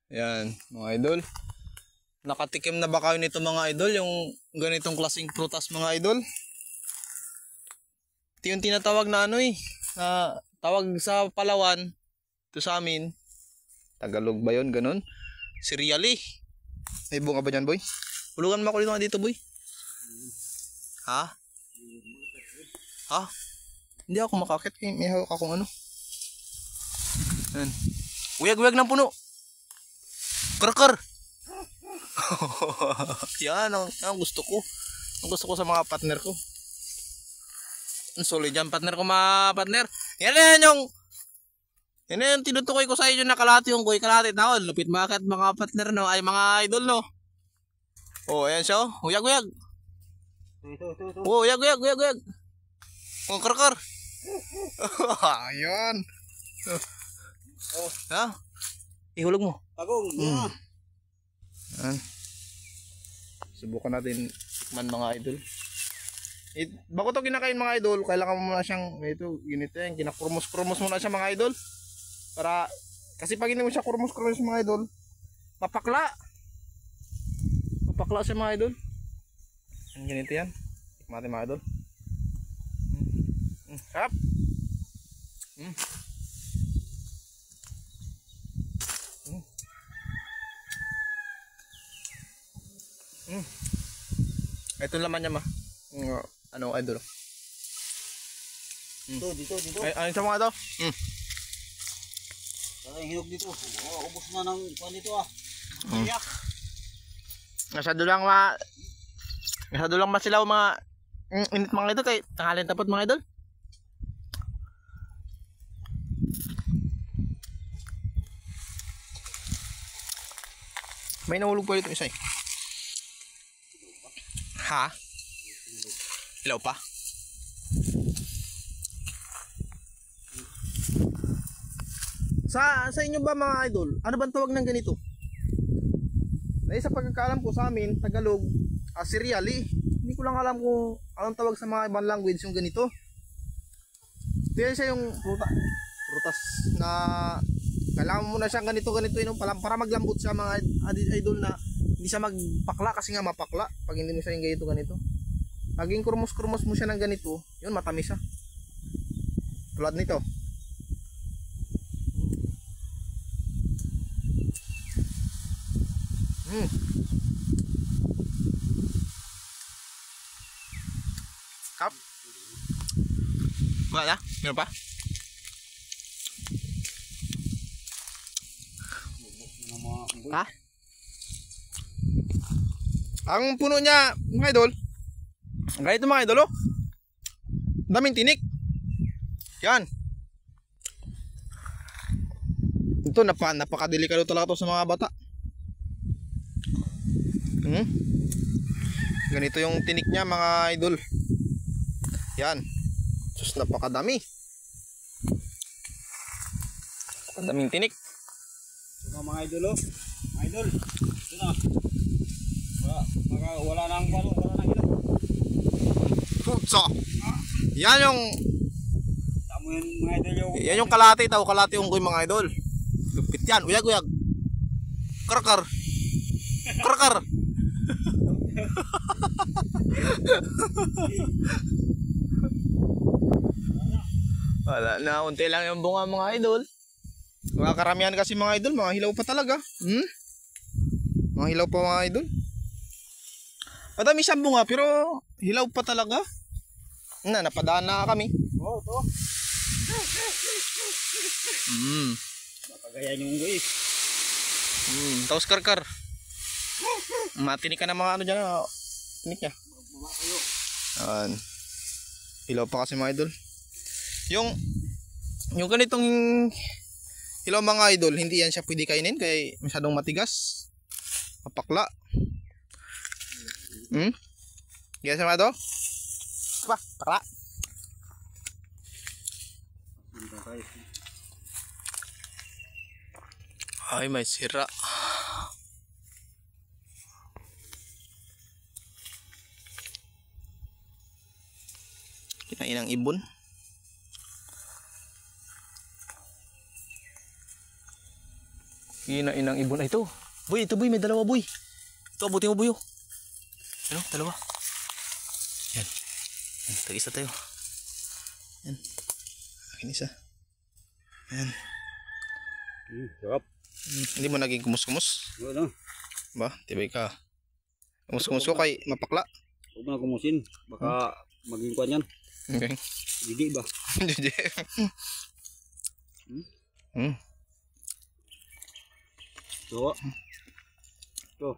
Ayan, mga idol. Nakatikim na ba kayo nito mga idol? Yung ganitong klaseng prutas mga idol? Ito yung tinatawag na ano na tawag sa Palawan. Ito sa amin. Tagalog ba yun? Ganun. Cereally. May bunga ba dyan, boy? Hulugan mo ako dito boy. Ha? Ha? Hindi ako makakit. May hawak akong ano. Ayan. Uyag-uyag ng puno. Kar-kar. Yan ang gusto ko. Ang gusto ko sa mga partner ko. Ang solid yan partner ko mga partner. Yan yung tinutukoy ko sa inyo na kalahati yung kuy kalahati taon. Lupit bakit mga partner no ay mga idol no. Oh ayan siya oh. Uyag-uyag. Oh uyag-uyag. Oh kar-kar. Ayan. Oh, ha? Ihulog mo. Tagong. Yan. Subukan natin tikman mga idol. Bago to kinakain mga idol, kailangan mo muna siyang ito, ginito yan, kinakurmos-kurmos muna siya mga idol. Para kasi pag hindi mo siya kurmos-kurmos mga idol, mapakla. Mapakla siya mga idol. Yan ganito yan. Tikman natin mga idol. Sarap. Ito laman niya ma. Ano idol? Dito. Ay, ano sa mga to? Ay, hinog dito. Ubos na ng kuan dito ah. Iyak. Masyado lang masilaw mga init mga idol kay tanghalian tapos mga idol. May nahulog pa dito isa eh. Ha? Ilaw pa? Sa inyo ba mga idol, ano bang tawag ng ganito? Dahil sa pagkakaalam ko sa amin, Tagalog, cereally. Hindi ko lang alam kung anong tawag sa mga ibang language yung ganito. Kaya siya yung prutas na kailangan mo na siyang ganito yun, para maglambot siya mga idol na hindi siya magpakla kasi nga mapakla pag hindi mo siya yung ganito. Laging kurmos mo siya ng ganito, yun matamis siya. Tulad nito. Kap. Wala na? Meron pa? Ha? Ang puno niya, mga idol, ganito mga idol, oh. Daming tinik. Yan. Ito, napakadelikado talaga to sa mga bata. Ganito yung tinik niya mga idol. Yan. Sus, napakadami. Napakadaming tinik. Ito mga idol oh. Mga idol. Ito na. Wala nang hinog. So, yan yung Tamo yan mga idol yung. yan yung kalate unggoy mga idol. Lupit yan. Uyag. Kar-kar. Wala na, unti lang yung bunga mga idol. Mga karamihan kasi mga idol, mga hilaw pa talaga. Mga hilaw pa mga idol. Madami siyang bunga pero hilaw pa talaga. Napadaan na kami. Oh, ito. Napagayan yung unggoy. Tapos kar-kar. Matinik ka na mga ano dyan. Tinik niya. Ayan. Hilaw pa kasi mga idol. Yung ganitong hilaw mga idol, hindi yan siya pwede kainin kaya masyadong matigas. Mapakla. Gaya sa mga to? Pakla. Ay, may sira. Kinain ng ibon. Kinain ng ibon. Ay, ito. Boy, ito boy, may dalawa boy. Ito, abutin mo boy. Oh. Ano, dalawa. Yan. Yan, tag-isa tayo. Yan. Akin isa. Yan. Sarap. Hindi mo naging kumus-kumus. Ano? Ba, tibay ka. Kumus-kumus ko kay mapakla. Huwag mo na kumusin. Baka maging kwan yan. Okay. Gigi ba? Hindi. So. So.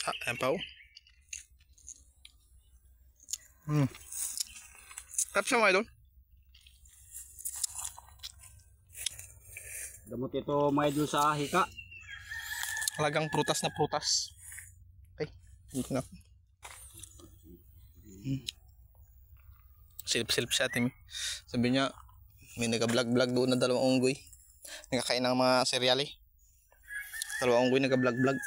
Ah, ayan pa oh. Tap siya mga idol. Damot ito mga idol sa hika. Talagang prutas na prutas. Ay, hindi na. Silip-silip siya atin. Sabi niya, may nag-vlog-vlog doon na dalawang unggoy. Nagkakain ng mga cereal eh. Dalawang unggoy nag-vlog-vlog.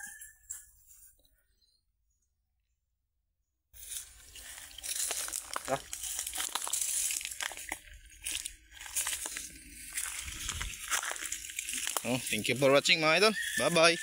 Oh, thank you for watching mga idol. Bye-bye.